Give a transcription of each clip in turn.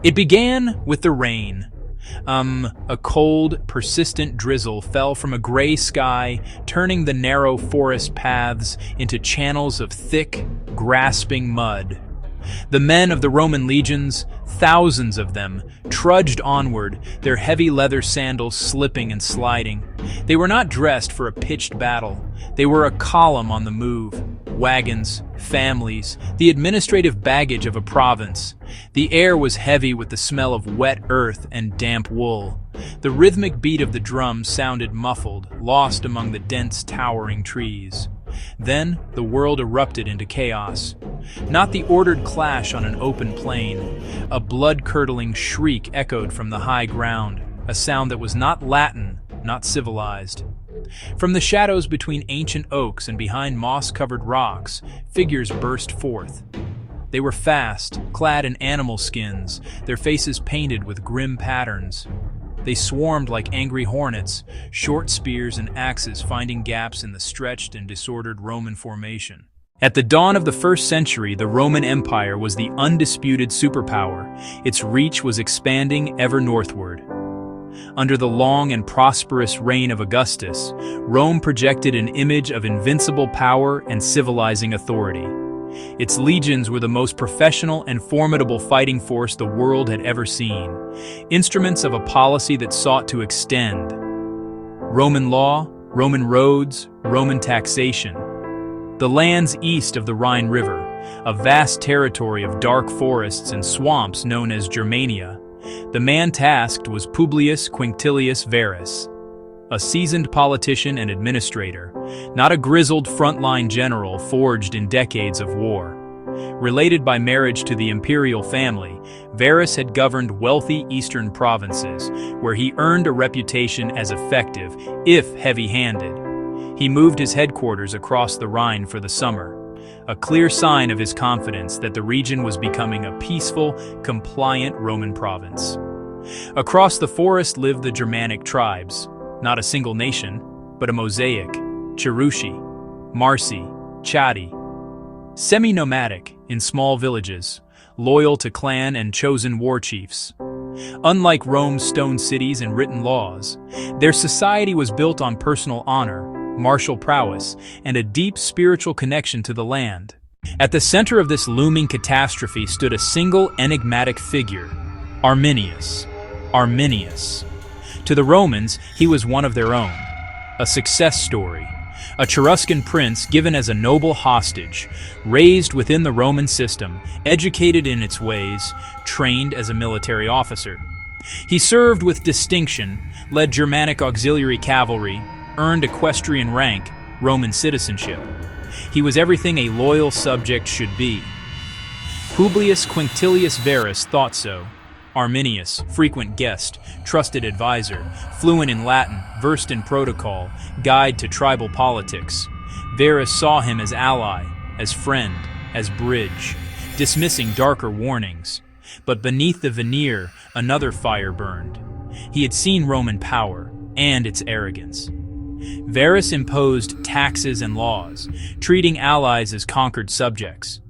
It began with the rain. A cold, persistent drizzle fell from a gray sky, turning the narrow forest paths into channels of thick, grasping mud. The men of the Roman legions, thousands of them, trudged onward, their heavy leather sandals slipping and sliding. They were not dressed for a pitched battle. They were a column on the move. Wagons, families, the administrative baggage of a province. The air was heavy with the smell of wet earth and damp wool. The rhythmic beat of the drums sounded muffled, lost among the dense, towering trees. Then the world erupted into chaos. Not the ordered clash on an open plain. A blood-curdling shriek echoed from the high ground, a sound that was not Latin, not civilized. From the shadows between ancient oaks and behind moss-covered rocks, figures burst forth. They were fast, clad in animal skins, their faces painted with grim patterns. They swarmed like angry hornets, short spears and axes finding gaps in the stretched and disordered Roman formation. At the dawn of the 1st century, the Roman Empire was the undisputed superpower. Its reach was expanding ever northward. Under the long and prosperous reign of Augustus, Rome projected an image of invincible power and civilizing authority. Its legions were the most professional and formidable fighting force the world had ever seen, instruments of a policy that sought to extend Roman law, Roman roads, Roman taxation. The lands east of the Rhine River, a vast territory of dark forests and swamps known as Germania. The man tasked was Publius Quinctilius Varus, a seasoned politician and administrator, not a grizzled frontline general forged in decades of war. Related by marriage to the imperial family, Varus had governed wealthy eastern provinces, where he earned a reputation as effective, if heavy-handed. He moved his headquarters across the Rhine for the summer, a clear sign of his confidence that the region was becoming a peaceful, compliant Roman province. Across the forest lived the Germanic tribes, not a single nation, but a mosaic: Cherushi, Marsi, Chatti. Semi-nomadic, in small villages, loyal to clan and chosen war chiefs. Unlike Rome's stone cities and written laws, their society was built on personal honor, martial prowess, and a deep spiritual connection to the land. At the center of this looming catastrophe stood a single enigmatic figure: Arminius. Arminius. To the Romans, he was one of their own, a success story, a Cheruscan prince given as a noble hostage, raised within the Roman system, educated in its ways, trained as a military officer. He served with distinction, led Germanic auxiliary cavalry, earned equestrian rank, Roman citizenship. He was everything a loyal subject should be. Publius Quinctilius Varus thought so. Arminius, frequent guest, trusted advisor, fluent in Latin, versed in protocol, guide to tribal politics. Varus saw him as ally, as friend, as bridge, dismissing darker warnings. But beneath the veneer, another fire burned. He had seen Roman power and its arrogance. Varus imposed taxes and laws, treating allies as conquered subjects.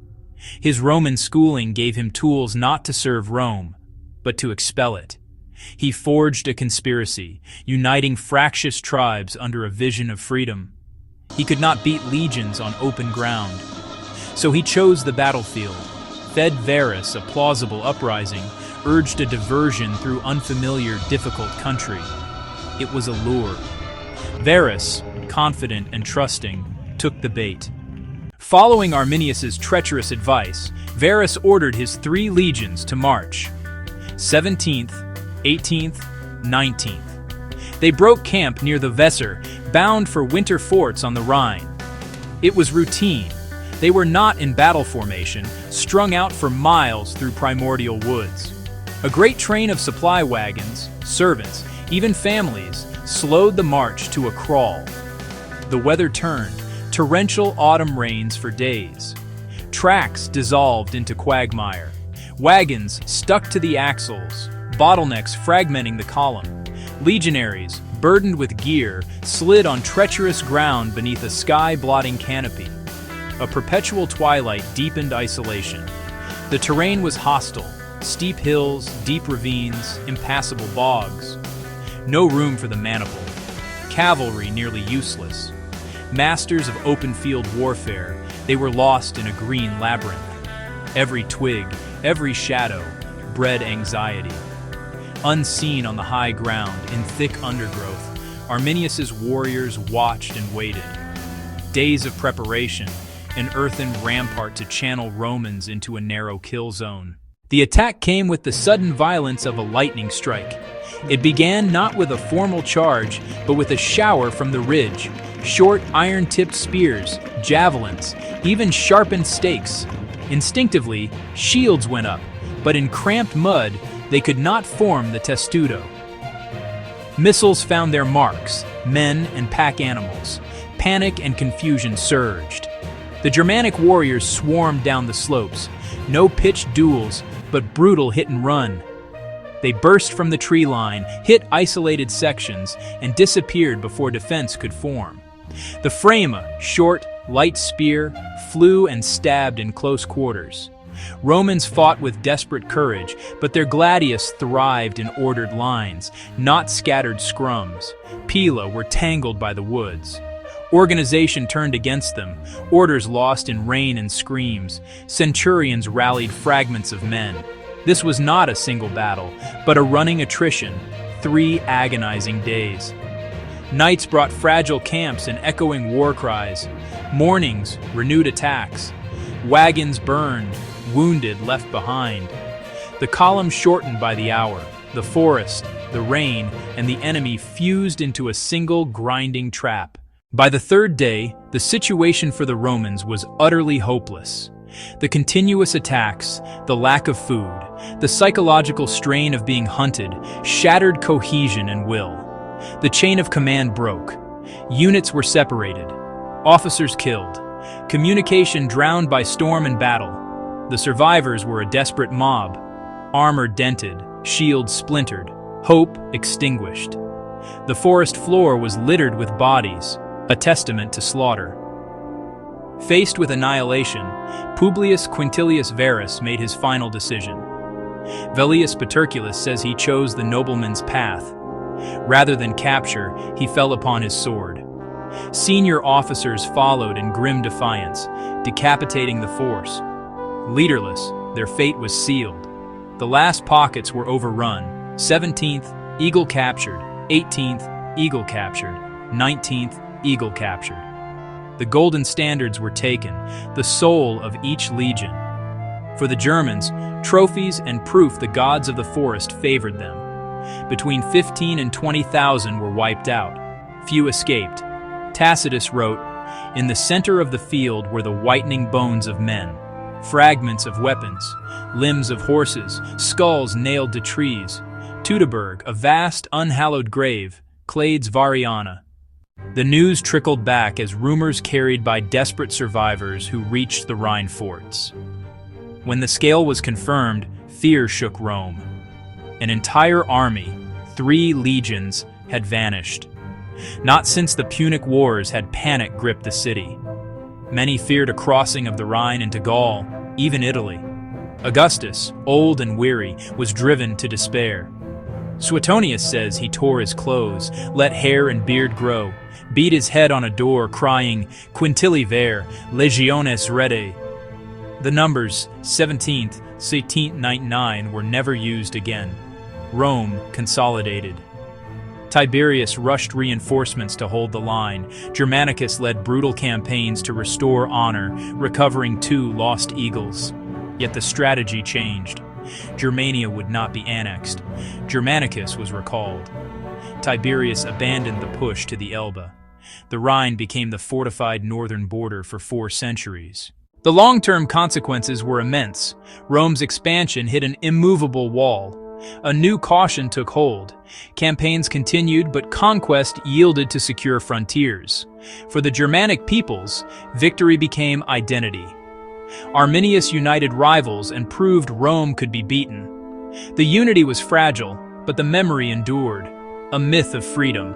His Roman schooling gave him tools not to serve Rome, but to expel it. He forged a conspiracy, uniting fractious tribes under a vision of freedom. He could not beat legions on open ground. So he chose the battlefield, fed Varus a plausible uprising, urged a diversion through unfamiliar, difficult country. It was a lure. Varus, confident and trusting, took the bait. Following Arminius's treacherous advice, Varus ordered his 3 legions to march: 17th, 18th, 19th. They broke camp near the Weser, bound for winter forts on the Rhine. It was routine. They were not in battle formation, strung out for miles through primordial woods. A great train of supply wagons, servants, even families, slowed the march to a crawl. The weather turned, torrential autumn rains for days. Tracks dissolved into quagmire. Wagons stuck to the axles, bottlenecks fragmenting the column. Legionaries, burdened with gear, slid on treacherous ground beneath a sky-blotting canopy. A perpetual twilight deepened isolation. The terrain was hostile, Steep hills, deep ravines, impassable bogs. No room for the maniple. Cavalry nearly useless. Masters of open-field warfare, they were lost in a green labyrinth. Every twig, every shadow, bred anxiety. Unseen on the high ground, in thick undergrowth, Arminius's warriors watched and waited. Days of preparation, an earthen rampart to channel Romans into a narrow kill zone. The attack came with the sudden violence of a lightning strike. It began not with a formal charge, but with a shower from the ridge. Short, iron-tipped spears, javelins, even sharpened stakes. Instinctively, shields went up, but in cramped mud, they could not form the testudo. Missiles found their marks, men and pack animals. Panic and confusion surged. The Germanic warriors swarmed down the slopes. No pitched duels, but brutal hit and run. They burst from the tree line, hit isolated sections, and disappeared before defense could form. The Frama, short, light spear, flew and stabbed in close quarters. Romans fought with desperate courage, but their gladius thrived in ordered lines, not scattered scrums. Pila were tangled by the woods. Organization turned against them, orders lost in rain and screams. Centurions rallied fragments of men. This was not a single battle, but a running attrition, 3 agonizing days. Nights brought fragile camps and echoing war cries. Mornings, renewed attacks. Wagons burned, wounded left behind. The column shortened by the hour. The forest, the rain, and the enemy fused into a single grinding trap. By the 3rd day, the situation for the Romans was utterly hopeless. The continuous attacks, the lack of food, the psychological strain of being hunted shattered cohesion and will. The chain of command broke. Units were separated. Officers killed. Communication drowned by storm and battle. The survivors were a desperate mob. Armor dented, shields splintered, hope extinguished. The forest floor was littered with bodies, a testament to slaughter. Faced with annihilation, Publius Quintilius Varus made his final decision. Velleius Paterculus says he chose the nobleman's path. Rather than capture, he fell upon his sword. Senior officers followed in grim defiance, decapitating the force. Leaderless, their fate was sealed. The last pockets were overrun. 17th, eagle captured. 18th, eagle captured. 19th, eagle captured. The golden standards were taken, the soul of each legion. For the Germans, trophies and proof the gods of the forest favored them. Between 15 and 20,000 were wiped out. Few escaped. Tacitus wrote, "In the center of the field were the whitening bones of men, fragments of weapons, limbs of horses, skulls nailed to trees. Teutoburg, a vast, unhallowed grave, Clades Variana." The news trickled back as rumors carried by desperate survivors who reached the Rhine forts. When the scale was confirmed, fear shook Rome. An entire army, 3 legions, had vanished. Not since the Punic Wars had panic gripped the city. Many feared a crossing of the Rhine into Gaul, even Italy. Augustus, old and weary, was driven to despair. Suetonius says he tore his clothes, let hair and beard grow, beat his head on a door, crying, "Quintilli ver, legiones rede." The numbers 17th, 1799 were never used again. Rome consolidated. Tiberius rushed reinforcements to hold the line. Germanicus led brutal campaigns to restore honor, recovering 2 lost eagles. Yet the strategy changed. Germania would not be annexed. Germanicus was recalled. Tiberius abandoned the push to the Elbe. The Rhine became the fortified northern border for 4 centuries. The long-term consequences were immense. Rome's expansion hit an immovable wall. A new caution took hold. Campaigns continued, but conquest yielded to secure frontiers. For the Germanic peoples, victory became identity. Arminius united rivals and proved Rome could be beaten. The unity was fragile, but the memory endured, a myth of freedom.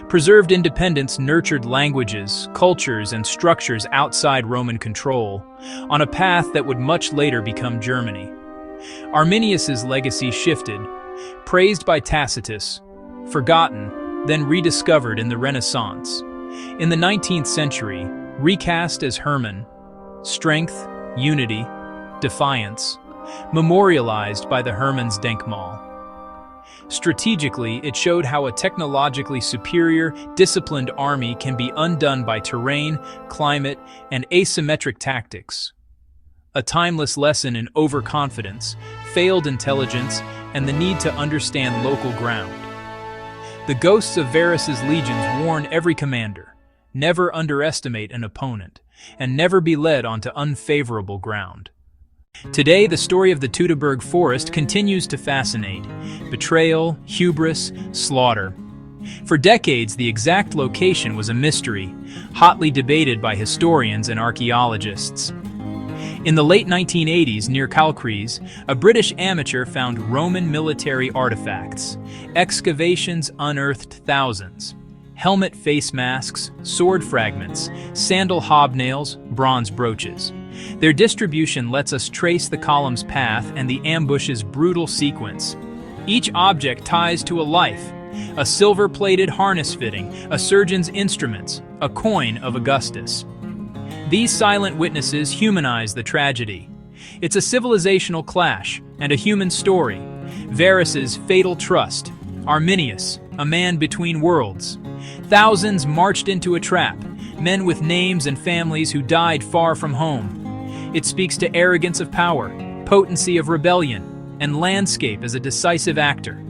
Preserved independence nurtured languages, cultures, and structures outside Roman control, on a path that would much later become Germany. Arminius's legacy shifted, praised by Tacitus, forgotten, then rediscovered in the Renaissance. In the 19th century, recast as Hermann, strength, unity, defiance, memorialized by the Hermannsdenkmal. Strategically, it showed how a technologically superior, disciplined army can be undone by terrain, climate, and asymmetric tactics. A timeless lesson in overconfidence, failed intelligence, and the need to understand local ground. The ghosts of Varus's legions warn every commander: never underestimate an opponent, and never be led onto unfavorable ground. Today, the story of the Teutoburg Forest continues to fascinate. Betrayal, hubris, slaughter. For decades, the exact location was a mystery, hotly debated by historians and archaeologists. In the late 1980s, near Calcrease, a British amateur found Roman military artifacts. Excavations unearthed thousands. Helmet face masks, sword fragments, sandal hobnails, bronze brooches. Their distribution lets us trace the column's path and the ambush's brutal sequence. Each object ties to a life: a silver-plated harness fitting, a surgeon's instruments, a coin of Augustus. These silent witnesses humanize the tragedy. It's a civilizational clash and a human story. Varus's fatal trust. Arminius, a man between worlds. Thousands marched into a trap, men with names and families who died far from home. It speaks to arrogance of power, potency of rebellion, and landscape as a decisive actor.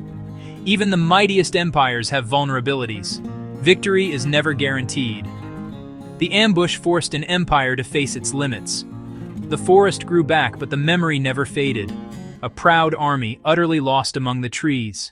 Even the mightiest empires have vulnerabilities. Victory is never guaranteed. The ambush forced an empire to face its limits. The forest grew back, but the memory never faded. A proud army utterly lost among the trees.